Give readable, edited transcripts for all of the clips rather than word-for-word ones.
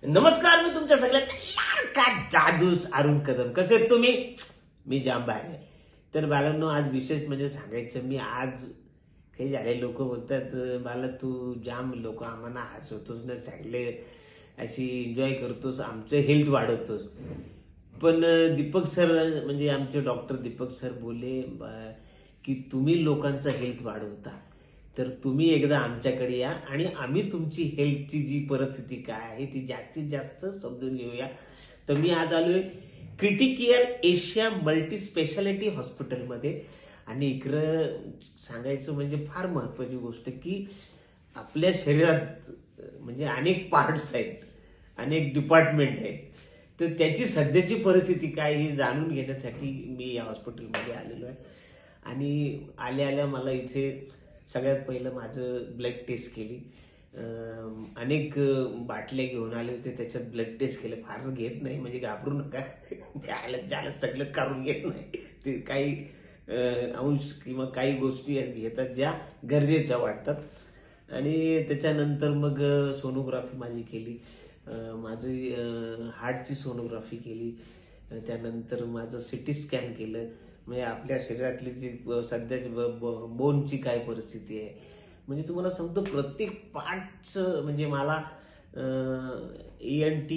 नमस्कार, मी तुमच्या सगळ्या जादूस अरुण कदम. कसे आहेत तुम्ही? मी जाम आहे. तर बाळांनो, आज विशेष म्हणजे सांगायचं, मी आज काही झाले लोक बोलतात, बाला तू जाम लोक आम्हाला हसवतोस ना, सगळे अशी एन्जॉय करतोस, आमचं हेल्थ वाढवतोस. पण दीपक सर म्हणजे आमचे डॉक्टर दीपक सर बोलले की तुम्ही लोकांचं हेल्थ वाढवता, तर तुम्ही एकदा आमच्याकडे या आणि आम्ही तुमची हेल्थची जी परिस्थिती काय आहे ती जास्तीत जास्त समजून घेऊया. तर मी आज आलोय क्रिटिकेअर एशिया मल्टी स्पेशालिटी हॉस्पिटलमध्ये. आणि इकडं सांगायचं म्हणजे फार महत्वाची गोष्ट की आपल्या शरीरात म्हणजे अनेक पार्ट्स आहेत, अनेक डिपार्टमेंट आहेत. तर त्याची सध्याची परिस्थिती काय ही जाणून घेण्यासाठी मी या हॉस्पिटलमध्ये आलेलो आहे. आणि आल्या आल्या मला इथे सगळ्यात पहिलं माझं ब्लड टेस्ट केली. अनेक बाटल्या घेऊन आले होते, त्याच्यात ब्लड टेस्ट केलं. फार घेत नाही, म्हणजे घाबरू नका, ज्याला सगळंच काढून घेत नाही. ते काही अंश किंवा काही गोष्टी घेतात ज्या गरजेच्या वाटतात. आणि त्याच्यानंतर मग सोनोग्राफी माझी केली, माझी हार्टची सोनोग्राफी केली. त्यानंतर माझं सिटी स्कॅन केलं, म्हणजे आपल्या शरीरातली जी सध्याची बोनची काय परिस्थिती आहे. म्हणजे तुम्हाला सांगतो प्रत्येक पार्ट म्हणजे मला ENT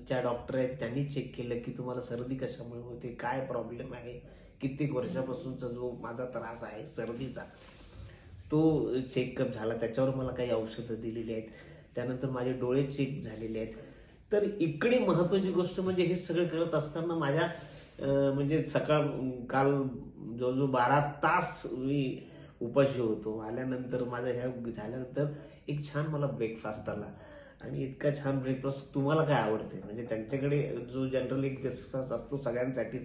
च्या डॉक्टर आहेत, त्यांनी चेक केलं की तुम्हाला सर्दी कशामुळे होते, काय प्रॉब्लेम आहे. कित्येक वर्षापासूनचा जो माझा त्रास आहे सर्दीचा, तो चेकअप झाला. त्याच्यावर मला काही औषधं दिलेली आहेत. त्यानंतर माझे डोळे चेक झालेले आहेत. तर इकडे महत्वाची गोष्ट म्हणजे हे सगळं करत असताना माझ्या म्हणजे काल जवळजवळ 12 तास मी उपाशी होतो. आल्यानंतर माझं ह्या झाल्यानंतर एक छान मला ब्रेकफास्ट आला. आणि इतका छान ब्रेकफास्ट तुम्हाला काय आवडते, म्हणजे त्यांच्याकडे जो जनरली ब्रेकफास्ट असतो सगळ्यांसाठी,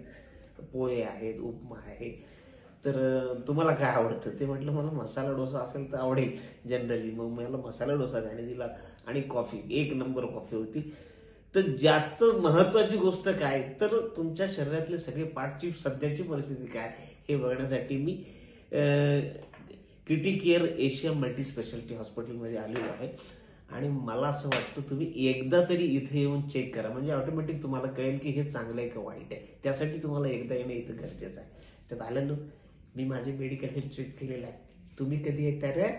पोहे आहेत, उपमा आहे. तर तुम्हाला काय आवडतं ते म्हटलं, मला मसाला डोसा असेल तर आवडेल जनरली. मग मला मसाला डोसा त्याने दिला आणि कॉफी, 1 नंबर कॉफी होती. तर जास्त महत्वाची गोष्ट काय, तर तुमच्या शरीरातले सगळे पार्टची सध्याची परिस्थिती काय हे बघण्यासाठी मी क्रिटिकेअर एशिया मल्टी स्पेशालिटी हॉस्पिटलमध्ये आलेलो आहे. आणि मला असं वाटतं तुम्ही एकदा तरी इथे येऊन चेक करा, म्हणजे ऑटोमॅटिक तुम्हाला कळेल की हे चांगलं आहे का वाईट आहे. त्यासाठी तुम्हाला एकदा येणं इथं गरजेचं आहे. तर आलं मी माझे मेडिकल हेल्थ चेक केलेलं आहे. तुम्ही कधी येता रे?